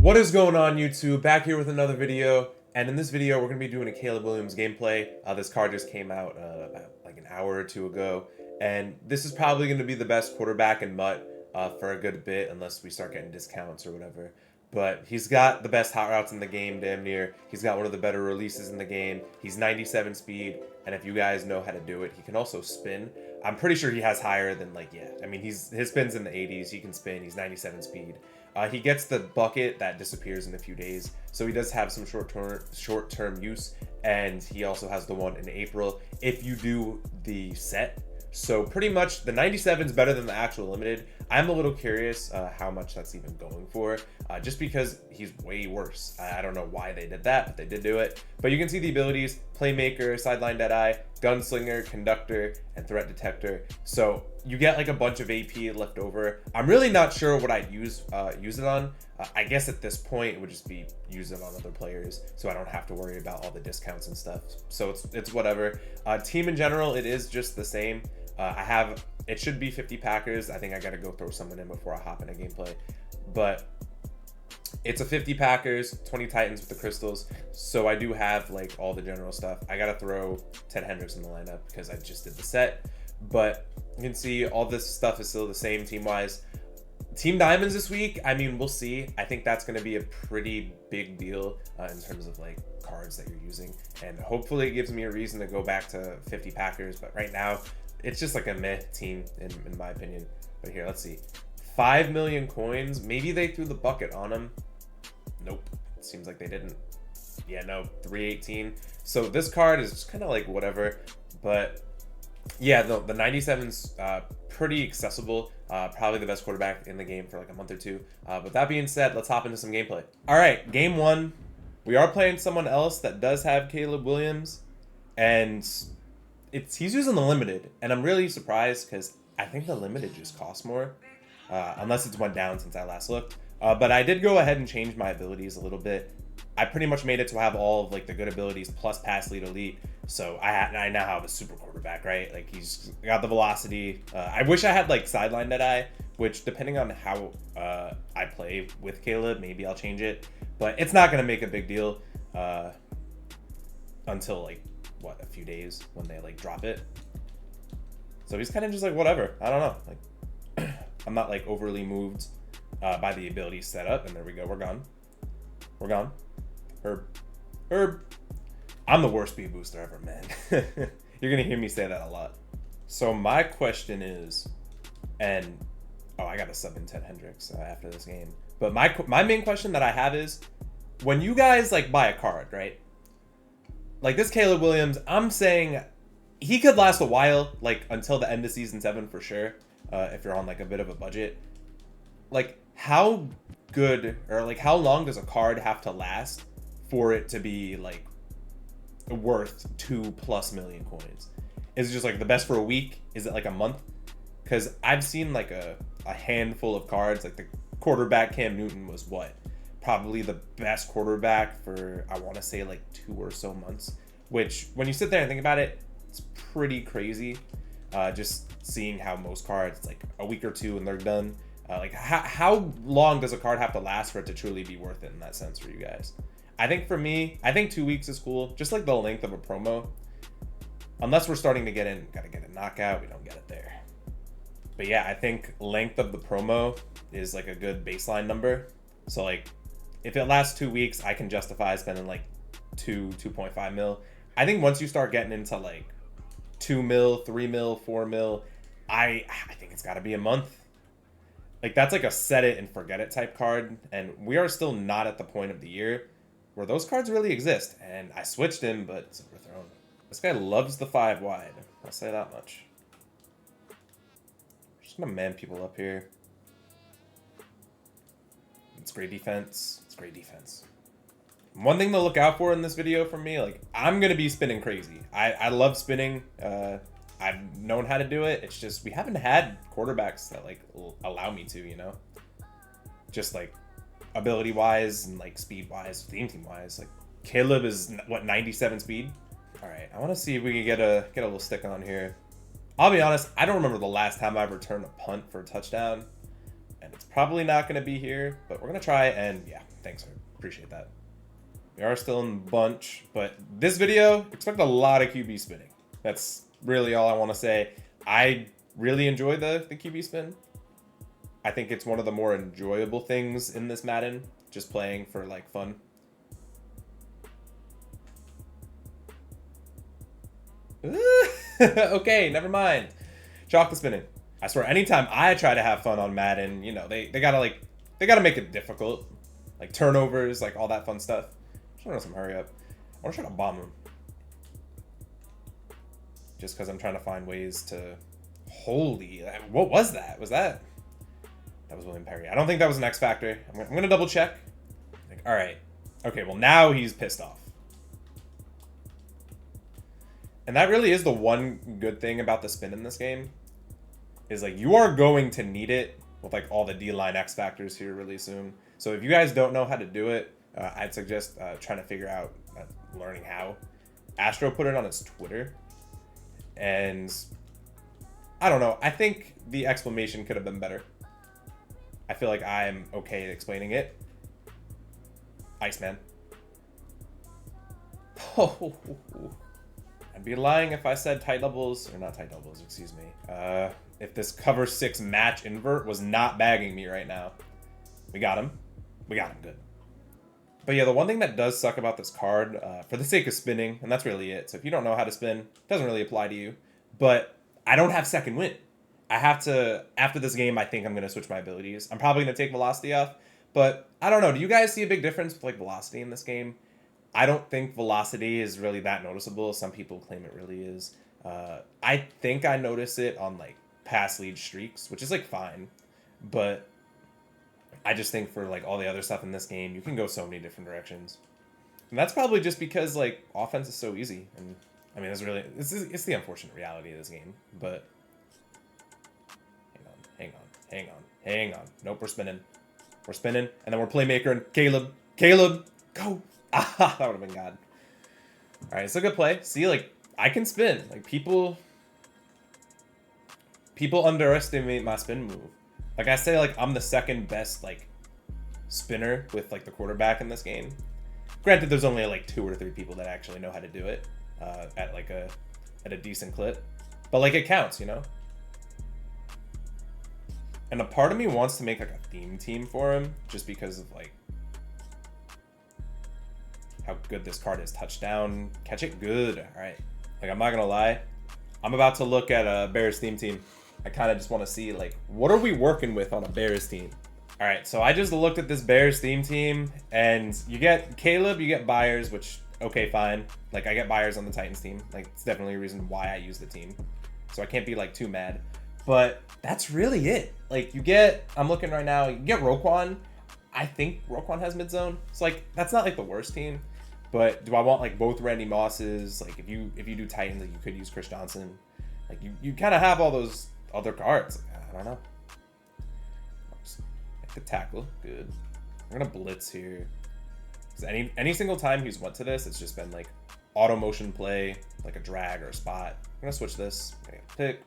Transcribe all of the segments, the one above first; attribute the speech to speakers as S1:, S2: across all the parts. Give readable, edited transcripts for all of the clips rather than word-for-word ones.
S1: What is going on, YouTube? Back here with another video, and in this video we're going to be doing a Caleb Williams gameplay. This card just came out about like an hour or two ago, and this is probably going to be the best quarterback in MUT for a good bit, unless we start getting discounts or whatever. But he's got the best hot routes in the game, damn near. He's got one of the better releases in the game. He's 97 speed, and if you guys know how to do it, he can also spin. I'm pretty sure he has higher than I mean, his spin's in the 80s. He can spin. He's 97 speed. He gets the bucket that disappears in a few days, so he does have some short-term use, and he also has the one in April if you do the set. So pretty much the 97 is better than the actual limited. I'm a little curious how much that's even going for, just because he's way worse. I don't know why they did that, but they did do it. But you can see the abilities: Playmaker, Sideline Deadeye, Gunslinger, Conductor, and Threat Detector. So you get like a bunch of AP left over. I'm really not sure what I'd use it on. I guess at this point it would just be use it on other players, so I don't have to worry about all the discounts and stuff. So it's whatever. Team in general, it is just the same. It should be 50 Packers. I think I gotta go throw someone in before I hop in a gameplay, but it's a 50 Packers, 20 Titans with the crystals. So I do have like all the general stuff. I gotta throw Ted Hendricks in the lineup because I just did the set, but you can see all this stuff is still the same team wise. Team Diamonds this week, I mean, we'll see. I think that's going to be a pretty big deal in terms of like cards that you're using, and hopefully it gives me a reason to go back to 50 Packers. But right now it's just like a meh team in my opinion. But here, let's see. 5 million coins. Maybe they threw the bucket on him. Nope, it seems like they didn't. Yeah, no, 318. So this card is just kind of like whatever. But yeah, the 97's pretty accessible. Probably the best quarterback in the game for like a month or two. But that being said, let's hop into some gameplay. All right, game one. We are playing someone else that does have Caleb Williams, and he's using the limited, and I'm really surprised because I think the limited just costs more, unless it's went down since I last looked. But I did go ahead and change my abilities a little bit. I pretty much made it to have all of like the good abilities plus pass lead elite. So I now have a super quarterback, right? Like he's got the velocity. I wish I had like Sideline Deadeye, which depending on how I play with Caleb, maybe I'll change it. But it's not gonna make a big deal until like a few days when they like drop it. So he's kind of just like whatever. I don't know. Like I'm not like overly moved by the ability set up. And there we go. We're gone. We're gone. Herb. I'm the worst speed booster ever, man. You're gonna hear me say that a lot. So my question is, and I gotta sub in Ted Hendricks after this game. But my main question that I have is, when you guys like buy a card, right? Like this Caleb Williams, I'm saying he could last a while, like until the end of season 7 for sure. If you're on like a bit of a budget, like how good or like how long does a card have to last for it to be like worth 2+ million coins? Is it just like the best for a week? Is it like a month? Because I've seen like a handful of cards, like the quarterback Cam Newton was probably the best quarterback for I want to say like 2 or so months, which when you sit there and think about it, it's pretty crazy. Just seeing how most cards, it's like a week or two and they're done. Like how long does a card have to last for it to truly be worth it in that sense for you guys? I think for me, I think 2 weeks is cool. Just like the length of a promo. Unless we're starting to gotta get a knockout, we don't get it there. But yeah, I think length of the promo is like a good baseline number. So like if it lasts 2 weeks, I can justify spending like 2.5 mil. I think once you start getting into like 2 mil, 3 mil, 4 mil, I think it's gotta be a month. Like that's like a set it and forget it type card, and we are still not at the point of the year where those cards really exist. And I switched him, but it's overthrown. This guy loves the 5 wide. I'll say that much. Just gonna man people up here. It's great defense. It's great defense. One thing to look out for in this video from me, like I'm gonna be spinning crazy. I love spinning. I've known how to do it. It's just we haven't had quarterbacks that like allow me to, you know, just like ability wise and like speed wise, team wise. Like Caleb is what, 97 speed. All right, I want to see if we can get a little stick on here. I'll be honest, I don't remember the last time I returned a punt for a touchdown, and And it's probably not going to be here, but we're going to try. And yeah, thanks. I appreciate that. We are still in bunch, but this video, expect a lot of QB spinning. That's really all I want to say. I really enjoy the QB spin. I think it's one of the more enjoyable things in this Madden, just playing for like fun. Okay, never mind. Chalk the spinning. I swear, anytime I try to have fun on Madden, you know, they gotta make it difficult. Like turnovers, like all that fun stuff. Just want some hurry up. I want to try to bomb him. Just because I'm trying to find ways to... Holy... What was that? That was William Perry. I don't think that was an X Factor. I'm going to double check. Like, alright. Okay, well now he's pissed off. And that really is the one good thing about the spin in this game. Is like, you are going to need it with like all the D-line X Factors here really soon. So if you guys don't know how to do it, I'd suggest trying to figure out learning how. Astro put it on his Twitter, and I don't know. I think the explanation could have been better. I feel like I'm okay at explaining it. Iceman. Oh, I'd be lying if I said tight doubles, or not tight doubles, excuse me. If this cover 6 match invert was not bagging me right now. We got him. We got him, good. But yeah, the one thing that does suck about this card, for the sake of spinning, and that's really it. So if you don't know how to spin, it doesn't really apply to you. But I don't have second win. I have to, after this game, I think I'm going to switch my abilities. I'm probably going to take velocity off. But I don't know. Do you guys see a big difference with like velocity in this game? I don't think velocity is really that noticeable. Some people claim it really is. I think I notice it on like pass lead streaks, which is like fine. But I just think for like all the other stuff in this game, you can go so many different directions. And that's probably just because like offense is so easy. And I mean, it's the unfortunate reality of this game. But hang on. Nope, we're spinning. We're spinning, and then we're playmaker and Caleb, go. Ah, that would have been God. All right, it's a good play. See, like I can spin. Like people underestimate my spin move. Like I say, like I'm the second best like spinner with like the quarterback in this game. Granted, there's only like 2 or 3 people that actually know how to do it at a decent clip, but like it counts, you know. And a part of me wants to make like a theme team for him, just because of like how good this card is. Touchdown, catch it good. All right, like I'm not gonna lie, I'm about to look at a Bears theme team. I kind of just want to see like what are we working with on a Bears team. All right, so I just looked at this Bears theme team, and you get Caleb, you get Byers, which okay, fine. Like I get Byers on the Titans team. Like it's definitely a reason why I use the team, so I can't be like too mad. But that's really it. Like you get, I'm looking right now, you get Roquan. I think Roquan has mid zone. It's like that's not like the worst team. But do I want like both Randy Mosses? Like if you do Titans, like you could use Chris Johnson. Like you kind of have all those other cards. Like, I don't know. Make the tackle, good. We're gonna blitz here. Cause any single time he's went to this, it's just been like auto motion play, like a drag or a spot. I'm gonna switch this. I'm gonna pick.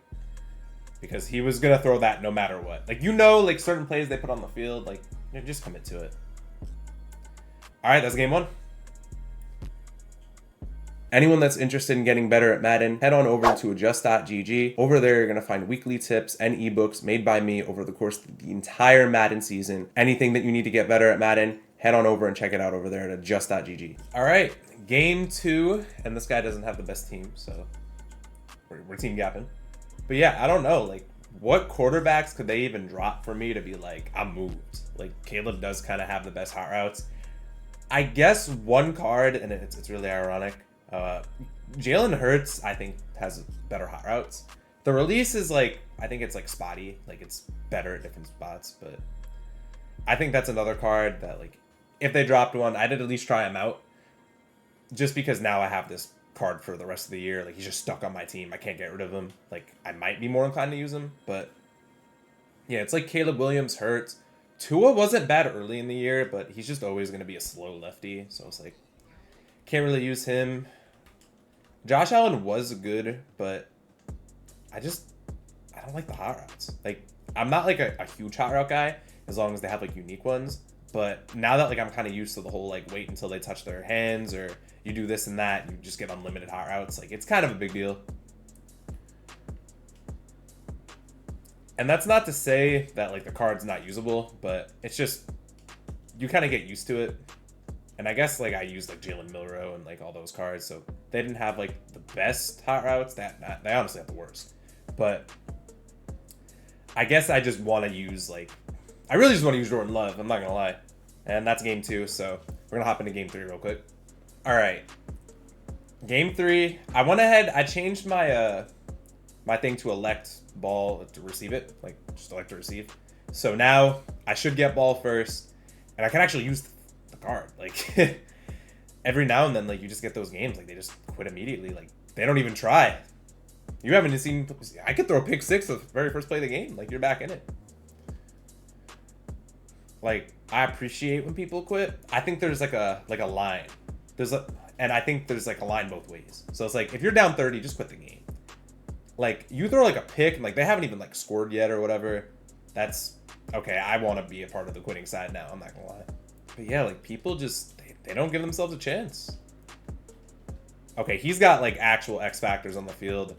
S1: Because he was gonna throw that no matter what. Like like certain plays they put on the field, like just commit to it. All right, that's game 1. Anyone that's interested in getting better at Madden, head on over to adjust.gg. Over there, you're gonna find weekly tips and ebooks made by me over the course of the entire Madden season. Anything that you need to get better at Madden, head on over and check it out over there at adjust.gg. All right, game 2, and this guy doesn't have the best team, so we're team gapping. But yeah, I don't know, like, what quarterbacks could they even drop for me to be like, I'm moved? Like, Caleb does kind of have the best hot routes. I guess one card, and it's really ironic, Jalen Hurts, I think, has better hot routes. The release is like, I think it's like spotty, like it's better at different spots, but I think that's another card that like, if they dropped one, I'd at least try him out. Just because now I have this card for the rest of the year. Like he's just stuck on my team. I can't get rid of him. Like I might be more inclined to use him, but yeah, it's like Caleb Williams, Hurts. Tua wasn't bad early in the year, but he's just always going to be a slow lefty. So it's like, can't really use him. Josh Allen was good, but I don't like the hot routes. Like I'm not like a huge hot route guy. as long as they have like unique ones. But now that like I'm kind of used to the whole like wait until they touch their hands, or you do this and that, you just get unlimited hot routes. Like it's kind of a big deal. And that's not to say that like the card's not usable, but it's just you kind of get used to it. And I guess like I used like Jalen Milroe and like all those cards, so they didn't have like the best hot routes. They honestly have the worst. But I guess I just want to use like I really just want to use Jordan Love. I'm not gonna lie, and that's game 2. So we're gonna hop into game 3 real quick. All right, game 3. I went ahead. I changed my my thing to elect ball to receive it, like just elect to receive. So now I should get ball first, and I can actually use the card. Like every now and then, like you just get those games, like they just quit immediately. Like they don't even try. You haven't seen. I could throw a pick 6 the very first play of the game. Like you're back in it. Like I appreciate when people quit. I think there's like a line. And I think there's like a line both ways. So it's like if you're down 30, just quit the game. Like you throw like a pick and like they haven't even like scored yet or whatever. That's okay. I want to be a part of the quitting side now. I'm not gonna lie. But yeah, like people just they don't give themselves a chance. Okay, he's got like actual X factors on the field.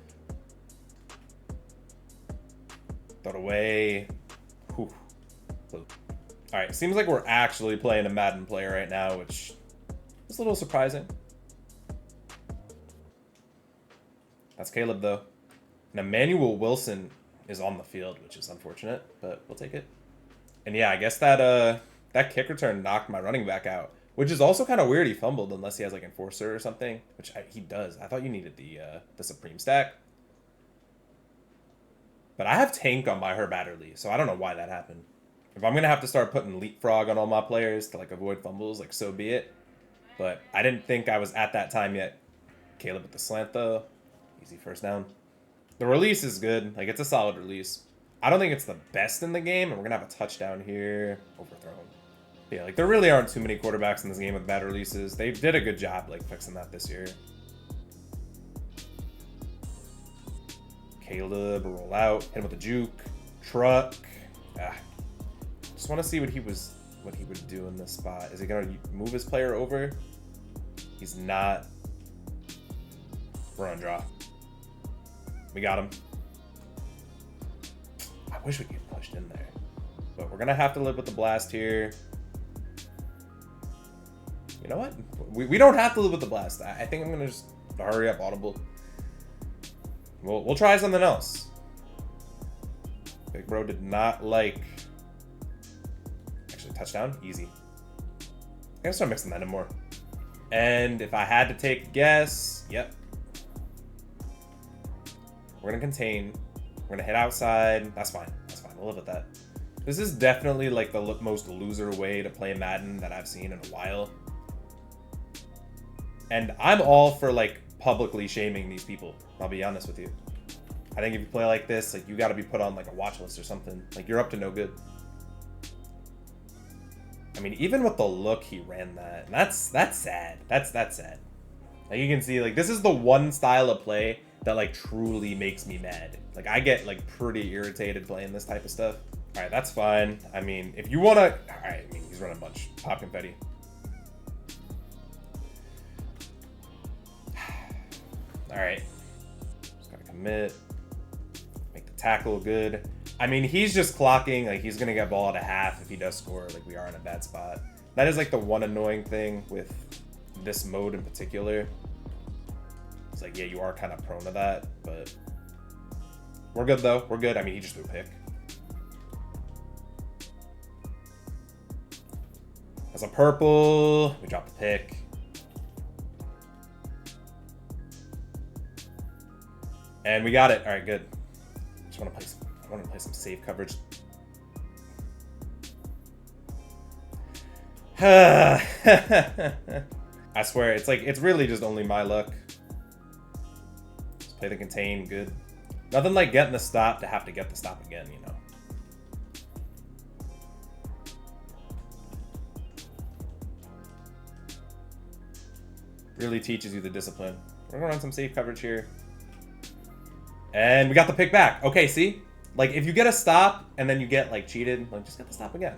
S1: Throw it away. Whew. All right, seems like we're actually playing a Madden player right now, which is a little surprising. That's Caleb though. And Emmanuel Wilson is on the field, which is unfortunate, but we'll take it. And yeah, I guess that that kick return knocked my running back out, which is also kind of weird. He fumbled unless he has like Enforcer or something, which he does. I thought you needed the Supreme stack. But I have Tank on my Herb Adderley, so I don't know why that happened. If I'm going to have to start putting Leapfrog on all my players to like avoid fumbles, like so be it. But I didn't think I was at that time yet. Caleb with the slant though. Easy first down. The release is good. Like, it's a solid release. I don't think it's the best in the game, and we're going to have a touchdown here. Overthrown. Yeah, like, there really aren't too many quarterbacks in this game with bad releases. They did a good job, like, fixing that this year. Caleb, roll out. Hit him with a juke. Truck. Just want to see what he would do in this spot. Is he going to move his player over? He's not. We're on draw. We got him. I wish we could pushed in there. But we're going to have to live with the blast here. You know what? We don't have to live with the blast. I think I'm going to just hurry up audible. We'll try something else. Big Bro did not like... Actually, touchdown. Easy. I gotta start mixing that in more. And if I had to take a guess... Yep. We're going to contain. We're going to hit outside. That's fine. That's fine. We'll live with that. This is definitely like the most loser way to play Madden that I've seen in a while. And I'm all for like publicly shaming these people. I'll be honest with you. I think if you play like this, like you got to be put on like a watch list or something. Like you're up to no good. I mean, even with the look, he ran that. And that's sad. That's sad. Like you can see, like this is the one style of play that like truly makes me mad. Like I get like pretty irritated playing this type of stuff. All right, that's fine. I mean, if you want to, all right, I mean, he's running a bunch. Pop confetti. All right, just gotta commit, make the tackle good. I mean, he's just clocking, like he's gonna get ball at a half if he does score, like we are in a bad spot. That is like the one annoying thing with this mode in particular. It's like, yeah, you are kind of prone to that, but we're good though. We're good. I mean, he just threw a pick. That's a purple. We dropped the pick. And we got it. All right, good. I want to play some safe coverage. I swear, it's really just only my luck. Play the contain, good. Nothing like getting the stop to have to get the stop again, you know. Really teaches you the discipline. We're gonna run some safe coverage here. And we got the pick back. Okay, see? Like, if you get a stop and then you get, like, cheated, like, just get the stop again.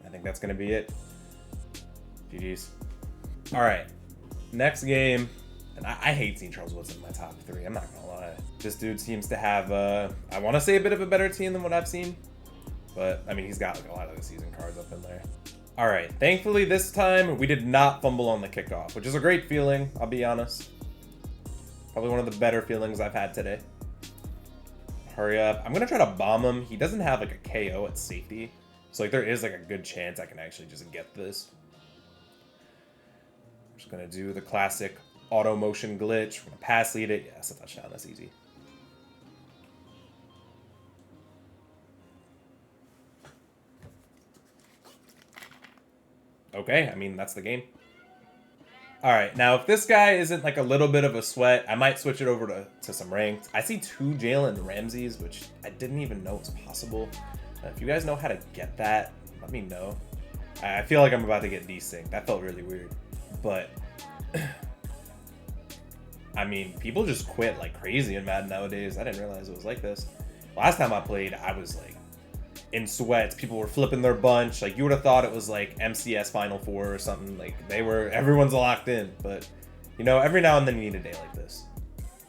S1: I think that's going to be it. GG's. All right. Next game. And I hate seeing Charles Woodson in my top 3. I'm not going to lie. This dude seems to have, I want to say a bit of a better team than what I've seen. But, I mean, he's got, like, a lot of the season cards up in there. All right. Thankfully, this time, we did not fumble on the kickoff, which is a great feeling, I'll be honest. Probably one of the better feelings I've had today. Hurry up. I'm going to try to bomb him. He doesn't have, like, a KO at safety. So, like, there is, like, a good chance I can actually just get this. I'm just going to do the classic auto motion glitch. We're going to pass lead it. Yeah, that's a touchdown. That's easy. Okay, I mean, that's the game. All right, now if this guy isn't like a little bit of a sweat, I might switch it over to some ranked. I see 2 Jalen Ramseys, which I didn't even know was possible. If you guys know how to get that, let me know. I feel like I'm about to get desynced. That felt really weird. But, I mean, people just quit like crazy in Madden nowadays. I didn't realize it was like this. Last time I played, I was like in sweats. People were flipping their bunch. Like, you would have thought it was like MCS Final Four or something. Like, everyone's locked in. But, you know, every now and then you need a day like this.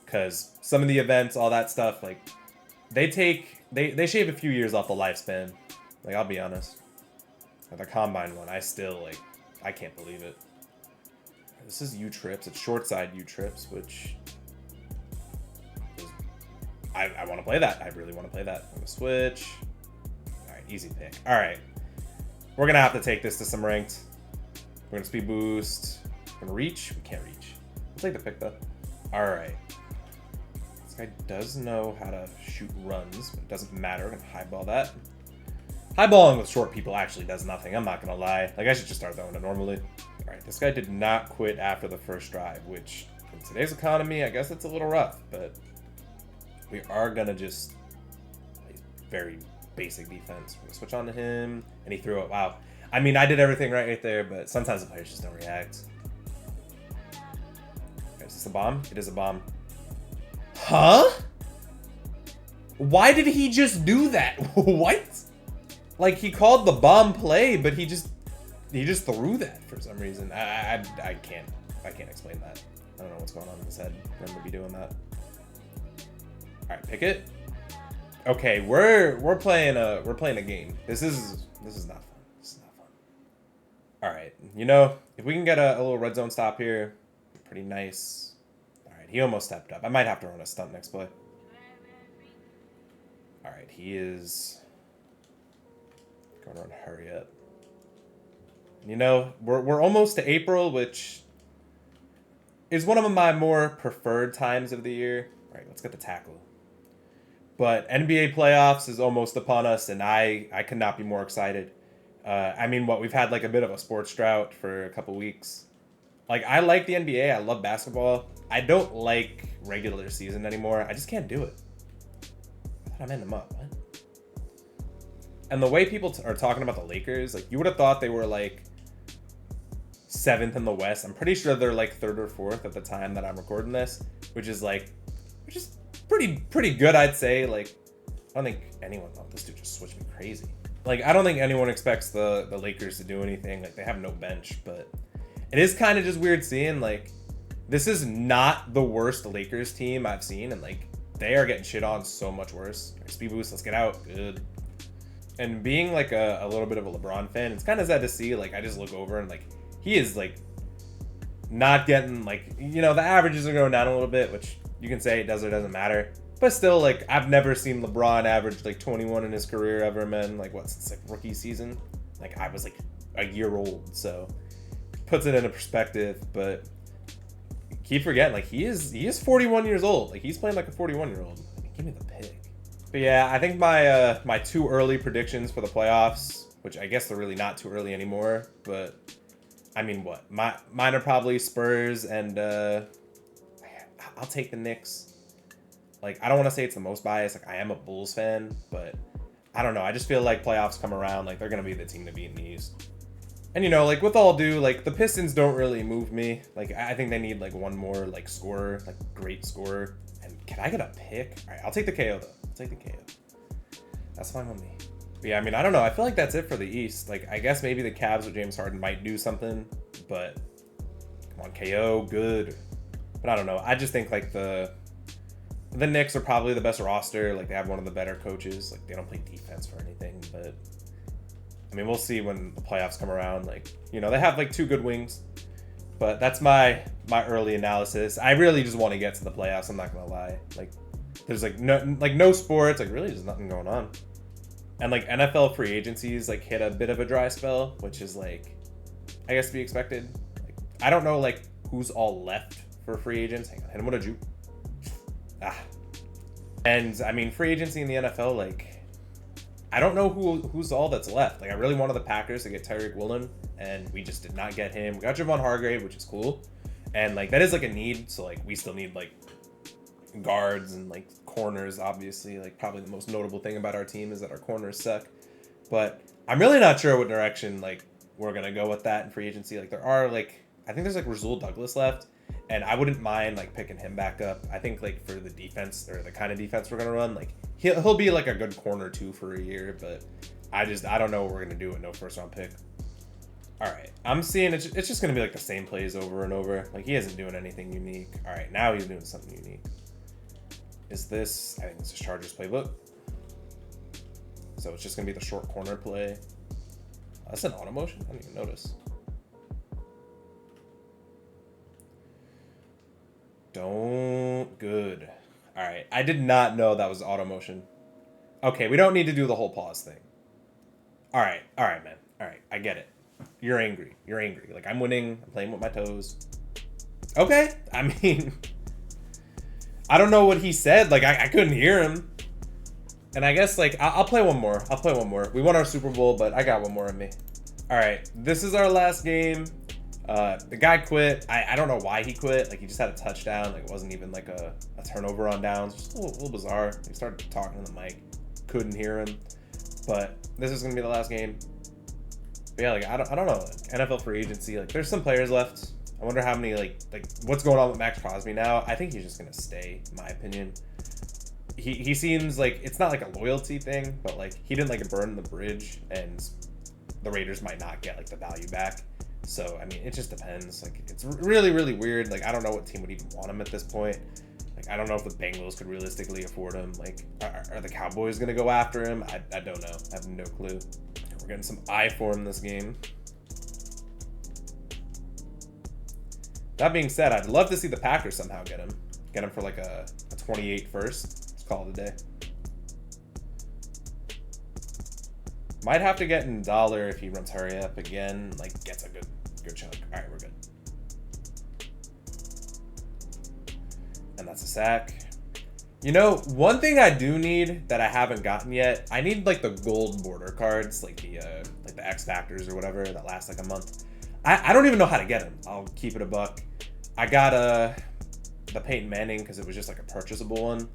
S1: Because some of the events, all that stuff, like, they shave a few years off the lifespan. Like, I'll be honest. The Combine one, I still, like, I can't believe it. This is U-Trips. It's short side U-Trips, which is, I want to play that. I really want to play that. I'm going to switch. All right, easy pick. All right. We're going to have to take this to some ranked. We're going to speed boost. We're going to reach. We can't reach. We'll take the pick, though. All right. This guy does know how to shoot runs, but it doesn't matter. We're going to highball that. Highballing with short people actually does nothing. I'm not going to lie. Like, I should just start throwing it normally. All right, this guy did not quit after the first drive, which in today's economy, I guess it's a little rough, but we are going to just play very basic defense. We're going to switch on to him, and he threw it. Wow. I mean, I did everything right there, but sometimes the players just don't react. Okay, is this a bomb? It is a bomb. Huh? Why did he just do that? What? Like, he called the bomb play, but he just threw that for some reason. I can't explain that. I don't know what's going on in his head for him to be doing that. All right, pick it. Okay, we're playing a game. This is not fun. This is not fun. All right, you know, if we can get a little red zone stop here, pretty nice. All right, he almost stepped up. I might have to run a stunt next play. All right, he is going to run hurry up. You know, we're almost to April, which is one of my more preferred times of the year. All right, let's get the tackle. But NBA playoffs is almost upon us, and I could not be more excited. I mean, we've had like a bit of a sports drought for a couple weeks. Like, I like the NBA. I love basketball. I don't like regular season anymore. I just can't do it. I thought I made them up. What? And the way people are talking about the Lakers, like, you would have thought they were like 7th in the West. I'm pretty sure they're like 3rd or 4th at the time that I'm recording this, which is pretty good, I'd say. Like, I don't think anyone thought this dude just switched me crazy. Like, I don't think anyone expects the Lakers to do anything. Like, they have no bench, but it is kind of just weird seeing, like, this is not the worst Lakers team I've seen, and like, they are getting shit on so much worse. Speed boost, let's get out. Good. And being like a little bit of a LeBron fan, it's kind of sad to see. Like, I just look over and like, he is like not getting, like, you know, the averages are going down a little bit, which you can say it does or doesn't matter. But still, like, I've never seen LeBron average like 21 in his career ever, man. Like, what, since like rookie season? Like, I was like a year old, so puts it into perspective. But keep forgetting, like, he is 41 years old. Like, he's playing like a 41-year-old. Give me the pick. But yeah, I think my too early predictions for the playoffs, which I guess they're really not too early anymore, but I mean, what? Mine are probably Spurs and I'll take the Knicks. Like, I don't want to say it's the most biased. Like, I am a Bulls fan, but I don't know. I just feel like playoffs come around, like, they're going to be the team to beat in the East. And, you know, like, with all due, like, the Pistons don't really move me. Like, I think they need, like, one more, like, scorer, like, great scorer. And can I get a pick? All right, I'll take the KO, though. I'll take the KO. That's fine with me. But yeah, I mean, I don't know. I feel like that's it for the East. Like, I guess maybe the Cavs with James Harden might do something, but come on, KO, good. But I don't know. I just think like the Knicks are probably the best roster. Like, they have one of the better coaches. Like, they don't play defense for anything, but I mean, we'll see when the playoffs come around. Like, you know, they have like 2 good wings, but that's my early analysis. I really just want to get to the playoffs. I'm not gonna lie. Like, there's like no sports. Like, really, there's nothing going on. And like NFL free agencies like hit a bit of a dry spell, which is like, I guess to be expected. Like, I don't know like who's all left for free agents. Hang on, hit him with a juke. And I mean, free agency in the NFL, like, I don't know who's all that's left. Like, I really wanted the Packers to get Tyreek Woolen, and we just did not get him. We got Javon Hargrave, which is cool, and like that is like a need. So like we still need like guards and like corners. Obviously, like probably the most notable thing about our team is that our corners suck. But I'm really not sure what direction like we're gonna go with that in free agency. Like there are like I think there's like Rasul Douglas left. And I wouldn't mind like picking him back up. I think like for the defense or the kind of defense we're gonna run, like he'll be like a good corner too for a year. But I don't know what we're gonna do with no first round pick. All right, I'm seeing it's just gonna be like the same plays over and over. Like he isn't doing anything unique. All right, now he's doing something unique. Is this? I think this is Chargers playbook. So it's just gonna be the short corner play. That's an auto motion. I didn't even notice. Good. All right. I did not know that was auto motion. Okay, we don't need to do the whole pause thing. All right, man. All right, I get it. You're angry. Like, I'm winning. I'm playing with my toes. Okay. I mean, I don't know what he said. Like, I couldn't hear him. And I guess, like, I'll play one more. We won our Super Bowl, but I got one more in me. All right. This is our last game. The guy quit. I don't know why he quit. Like, he just had a touchdown. Like, it wasn't even like a turnover on downs. Just a little bizarre. He started talking to the mic. Couldn't hear him. But this is going to be the last game. But yeah, like, I don't know. NFL free agency. Like, there's some players left. I wonder how many, like what's going on with Max Crosby now. I think he's just going to stay, in my opinion. He seems like, it's not like a loyalty thing, but, like, he didn't, like, burn the bridge. And the Raiders might not get, like, the value back. So, I mean, it just depends. Like, it's really, really weird. Like, I don't know what team would even want him at this point. Like, I don't know if the Bengals could realistically afford him. Like, are the Cowboys going to go after him? I don't know. I have no clue. We're getting some eye for him this game. That being said, I'd love to see the Packers somehow get him. Get him for, like, a 28 first. Let's call it a day. Might have to get in dollar if he runs hurry up again. Like, gets a good chunk. All right, we're good. And that's a sack. You know, one thing I do need that I haven't gotten yet, I need like the gold border cards, like the X Factors or whatever that last like a month. I don't even know how to get them. I'll keep it a buck. I got the Peyton Manning because it was just like a purchasable one,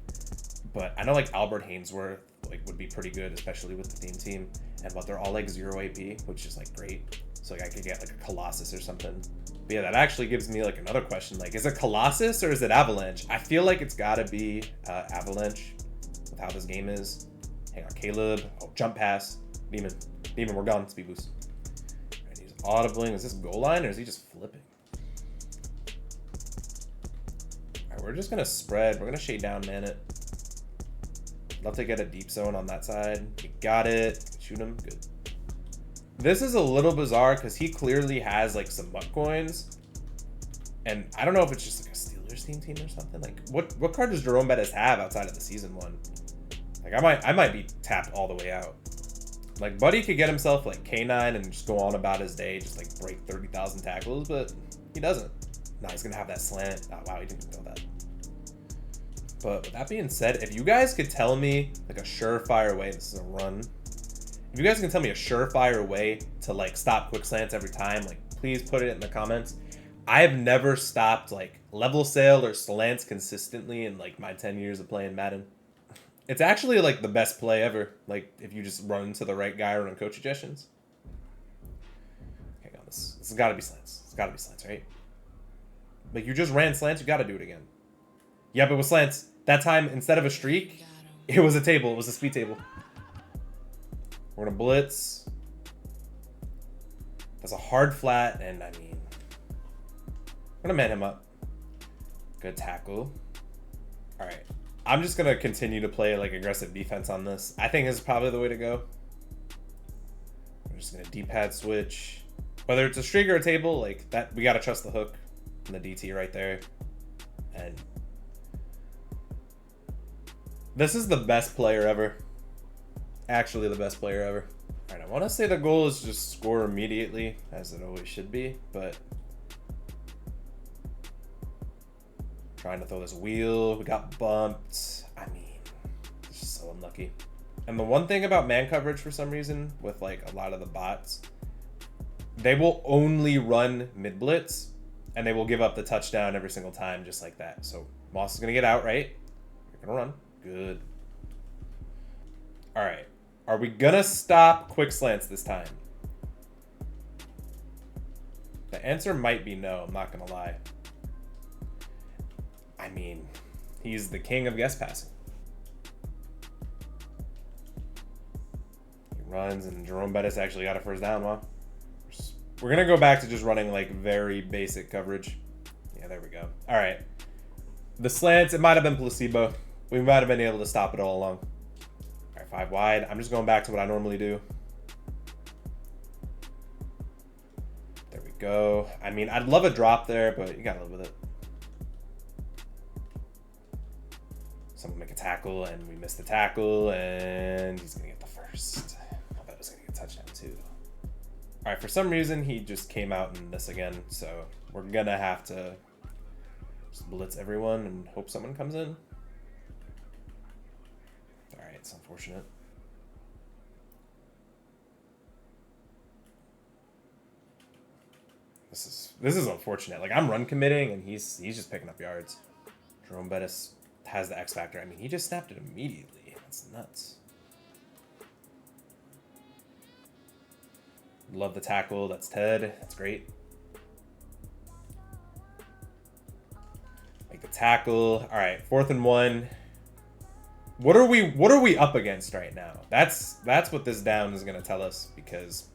S1: but I know like Albert Hainsworth like would be pretty good, especially with the theme team. But they're all like 0 AP, which is like great. So like I could get like a Colossus or something. But yeah, that actually gives me like another question. Like, is it Colossus or is it Avalanche? I feel like it's gotta be Avalanche with how this game is. Hang on, Caleb. Oh, jump pass. Demon, we're gone. Speed boost. Right, he's audibling. Is this goal line or is he just flipping? All right, we're just gonna spread. We're gonna shade down, man it. Love to get a deep zone on that side. We got it. Shoot him. Good. This is a little bizarre because he clearly has like some MUT coins. And I don't know if it's just like a Steelers team or something. Like what card does Jerome Bettis have outside of the season one? Like I might be tapped all the way out. Like Buddy could get himself like K9 and just go on about his day, just like break 30,000 tackles, but he doesn't. Nah, he's gonna have that slant. Oh wow, he didn't know that. But with that being said, if you guys could tell me like a surefire way, this is a run. If you guys can tell me a surefire way to like stop quick slants every time, like please put it in the comments. I have never stopped like level sail or slants consistently in like my 10 years of playing Madden. It's actually like the best play ever. Like if you just run into the right guy or on coach suggestions. Hang on, this has got to be slants. It's got to be slants, right? Like you just ran slants, you got to do it again. Yep, it was slants. That time, instead of a streak, it was a table. It was a speed table. We're gonna blitz. That's a hard flat, and I mean, I'm gonna man him up. Good tackle. All right, I'm just gonna continue to play like aggressive defense on this. I think this is probably the way to go. I'm just gonna D-pad switch. Whether it's a streak or a table, like that, we gotta trust the hook and the DT right there. And this is the best player ever. Actually, the best player ever. All right, I want to say the goal is just score immediately, as it always should be, but trying to throw this wheel. We got bumped. I mean, it's just so unlucky. And the one thing about man coverage for some reason with like a lot of the bots, they will only run mid blitz and they will give up the touchdown every single time just like that. So Moss is going to get out, right? You're going to run. Good. All right. Are we going to stop quick slants this time? The answer might be no. I'm not going to lie. I mean, he's the king of guess passing. He runs, and Jerome Bettis actually got a first down. Well, we're going to go back to just running like very basic coverage. Yeah, there we go. All right. The slants, it might have been placebo. We might have been able to stop it all along. All right, 5 wide. I'm just going back to what I normally do. There we go. I mean, I'd love a drop there, but you got to live with it. Someone make a tackle, and we missed the tackle, and he's going to get the first. I thought it was going to get a touchdown, too. All right, for some reason, he just came out in this again, so we're going to have to just blitz everyone and hope someone comes in. All right, it's unfortunate. This is unfortunate. Like, I'm run committing, and he's just picking up yards. Jerome Bettis has the X factor. I mean, he just snapped it immediately. That's nuts. Love the tackle. That's Ted. That's great. Make the tackle. All right, 4th and 1. What are we up against right now? That's what this down is going to tell us, because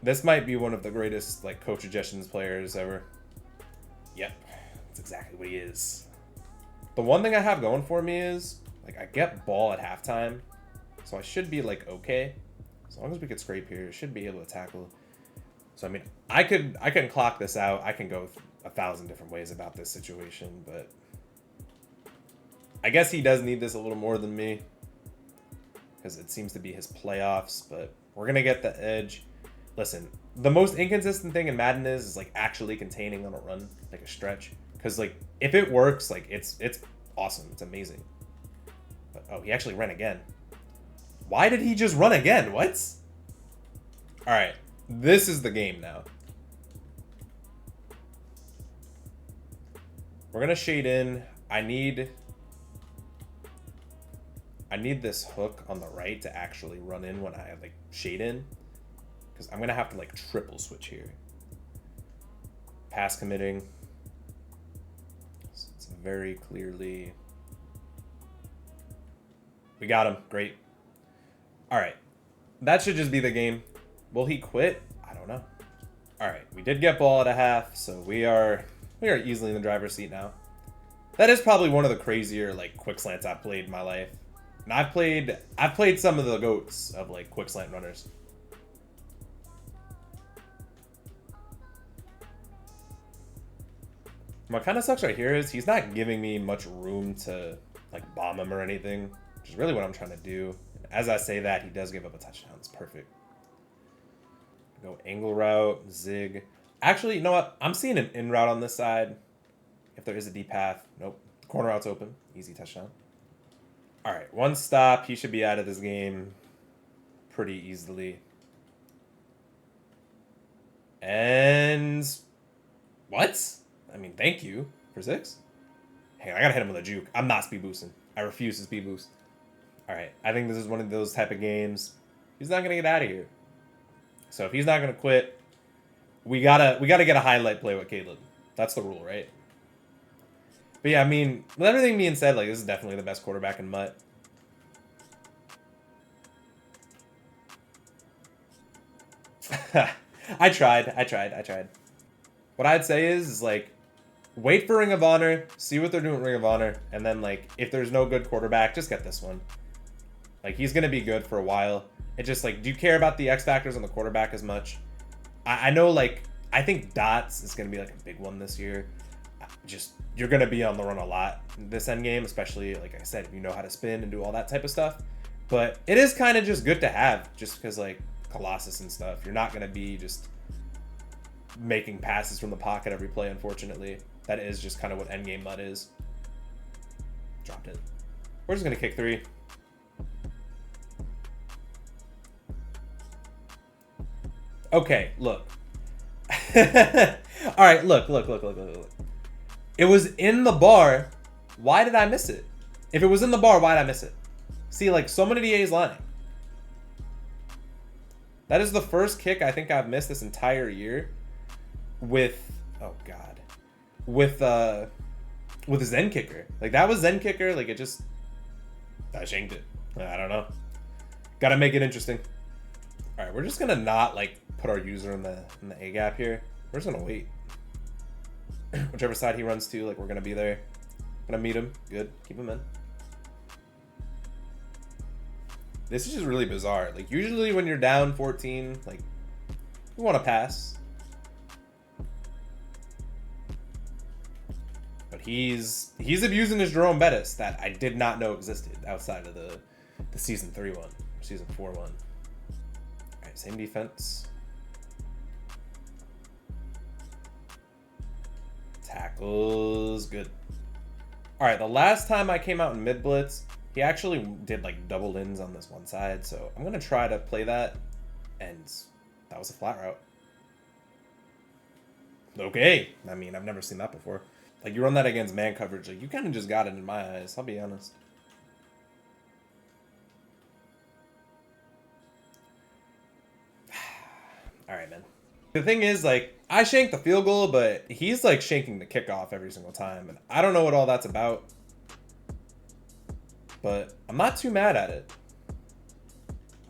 S1: this might be one of the greatest like coach suggestions players ever. Yep. That's exactly what he is. The one thing I have going for me is like I get ball at halftime, so I should be like okay. As long as we could scrape here, should be able to tackle. So I mean, I can clock this out. I can go 1,000 different ways about this situation, but I guess he does need this a little more than me because it seems to be his playoffs. But we're gonna get the edge. Listen, the most inconsistent thing in Madden is like actually containing on a run, like a stretch. Because like if it works, like it's awesome. It's amazing. But oh, he actually ran again. Why did he just run again? What? All right, this is the game now. We're gonna shade in. I need this hook on the right to actually run in when I like shade in. Because I'm going to have to, like, triple switch here. Pass committing. So it's very clearly... We got him. Great. All right. That should just be the game. Will he quit? I don't know. All right. We did get ball at a half, so we are easily in the driver's seat now. That is probably one of the crazier, like, quick slants I've played in my life. And I've played some of the GOATs of, like, quick slant runners. What kind of sucks right here is he's not giving me much room to like bomb him or anything, which is really what I'm trying to do. And as I say that, he does give up a touchdown. It's perfect. Go angle route, zig. Actually, you know what? I'm seeing an in route on this side. If there is a deep path. Nope. Corner route's open. Easy touchdown. All right, 1 stop. He should be out of this game pretty easily. And what? I mean, thank you for 6. Hang on, I gotta hit him with a juke. I'm not speed boosting. I refuse to speed boost. All right, I think this is one of those type of games. He's not gonna get out of here. So if he's not gonna quit, we gotta get a highlight play with Caleb. That's the rule, right? But yeah, I mean, with everything being said, like this is definitely the best quarterback in MUT. I tried. What I'd say is like, wait for Ring of Honor, see what they're doing with Ring of Honor, and then like, if there's no good quarterback, just get this one. Like, he's gonna be good for a while. It's just like, do you care about the X factors on the quarterback as much? I know, like, I think Dots is gonna be like a big one this year. Just, you're gonna be on the run a lot this end game, especially like I said, if you know how to spin and do all that type of stuff. But it is kind of just good to have, just because like Colossus and stuff, you're not gonna be just making passes from the pocket every play. Unfortunately, that is just kind of what endgame mud is. Dropped it. We're just gonna kick 3. Okay, look. All right, look. It was in the bar. Why did I miss it? If it was in the bar, why did I miss it? See, like, so many DAs lining. That is the first kick I think I've missed this entire year with, oh God, with a Zen Kicker. Like, that was Zen Kicker. Like, I shanked it. I don't know. Gotta make it interesting. All right, we're just gonna not like put our user in the A gap here. We're just gonna wait. Whichever side he runs to, like, we're gonna be there. Gonna meet him. Good. Keep him in. This is just really bizarre. Like, usually when you're down 14, like, you want to pass. But he's abusing his Jerome Bettis that I did not know existed outside of the season 3 one, season 4 one. All right, same defense. Tackles, good. All right, the last time I came out in mid blitz, he actually did like double ins on this one side, so I'm gonna try to play that, and that was a flat route. Okay, I mean, I've never seen that before. Like, you run that against man coverage, like, you kind of just got it in my eyes, I'll be honest. All right, man. The thing is, like, I shanked the field goal, but he's like shanking the kickoff every single time, and I don't know what all that's about. But I'm not too mad at it.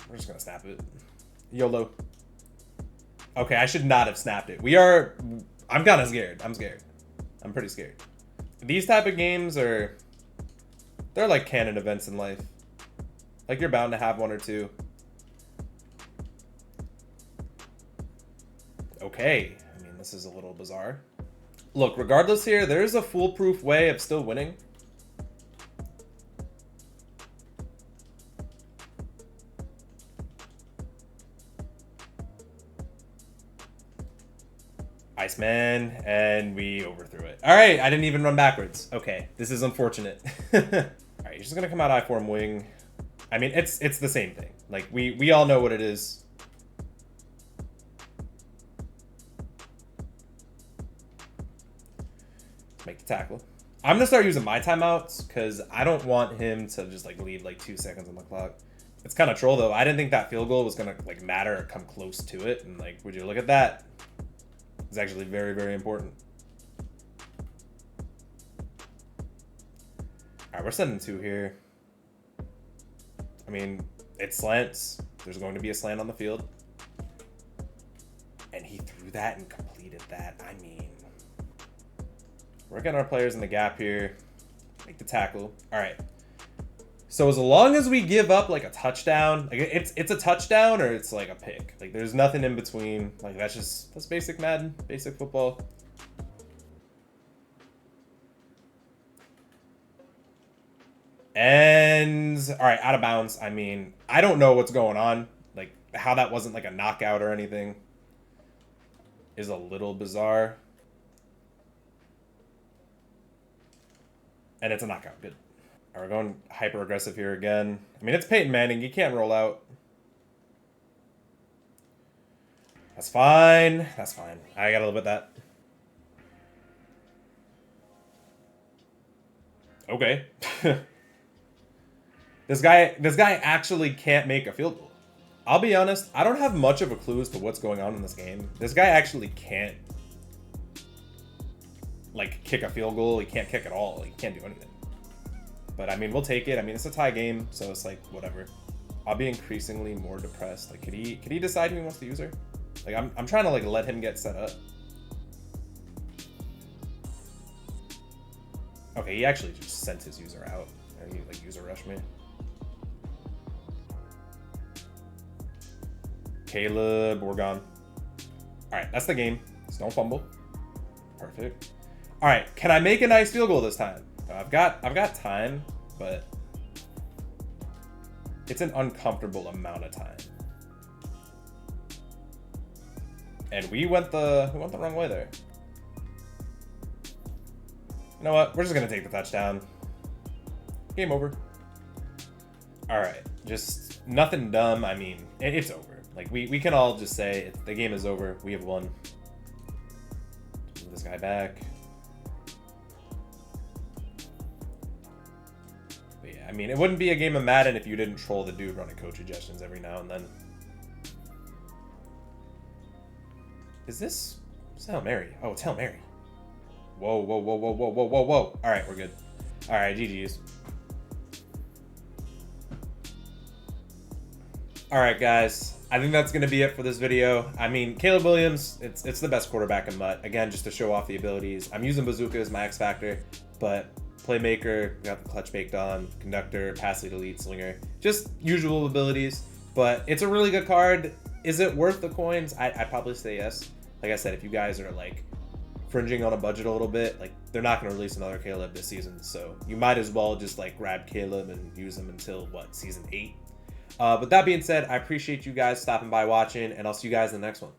S1: We're just gonna snap it. YOLO. Okay, I should not have snapped it. I'm kind of scared. I'm scared. I'm pretty scared. These type of games they're like canon events in life. Like, you're bound to have one or two. Okay, I mean, this is a little bizarre. Look, regardless here, there's a foolproof way of still winning. Iceman, and we overthrew it. All right, I didn't even run backwards. Okay, this is unfortunate. All right, you're just gonna come out I-form wing. I mean, it's the same thing. Like, we all know what it is. Make the tackle. I'm gonna start using my timeouts because I don't want him to just like leave like 2 seconds on the clock. It's kind of troll though. I didn't think that field goal was gonna like matter or come close to it. And like, would you look at that? It's actually very, very important. All right, we're sending 2 here. I mean, it slants. There's going to be a slant on the field. And he threw that and completed that. I mean, we're getting our players in the gap here. Make the tackle. All right. So as long as we give up like a touchdown, like it's a touchdown or it's like a pick. Like, there's nothing in between. Like, that's basic Madden, basic football. And all right, out of bounds. I mean, I don't know what's going on. Like, how that wasn't like a knockout or anything is a little bizarre. And it's a knockout. Good. All right, we're going hyper aggressive here again. I mean, it's Peyton Manning. You can't roll out. That's fine. That's fine. I gotta live with that. Okay. This guy actually can't make a field goal. I'll be honest, I don't have much of a clue as to what's going on in this game. This guy actually can't like kick a field goal. He can't kick at all. He can't do anything. But I mean, we'll take it. I mean, it's a tie game, so it's like whatever. I'll be increasingly more depressed. Like, could he decide who he wants to use her? Like, I'm trying to, like, let him get set up. Okay, he actually just sent his user out. And he, like, user rushed me. Caleb, we're gone. Alright, that's the game. Just don't fumble. Perfect. Alright, can I make a nice field goal this time? I've got time, but it's an uncomfortable amount of time. And we went the wrong way there. You know what? We're just gonna take the touchdown. Game over. Alright, just nothing dumb. I mean, it's over. Like, we can all just say the game is over. We have won. Move this guy back. But yeah, I mean, it wouldn't be a game of Madden if you didn't troll the dude running coach suggestions every now and then. Is this Hail Mary? Oh, it's Hail Mary. Whoa, whoa, whoa, whoa, whoa, whoa, whoa, whoa. All right, we're good. All right, GG's. All right, guys. I think that's going to be it for this video. I mean, Caleb Williams, it's the best quarterback in MUT. Again, just to show off the abilities. I'm using Bazooka as my X factor, but playmaker, got the clutch baked on, conductor, pass lead elite, slinger. Just usual abilities, but it's a really good card. Is it worth the coins? I'd probably say yes. Like I said, if you guys are like fringing on a budget a little bit, like they're not going to release another Caleb this season, so you might as well just like grab Caleb and use him until what, season 8. But that being said, I appreciate you guys stopping by watching, and I'll see you guys in the next one.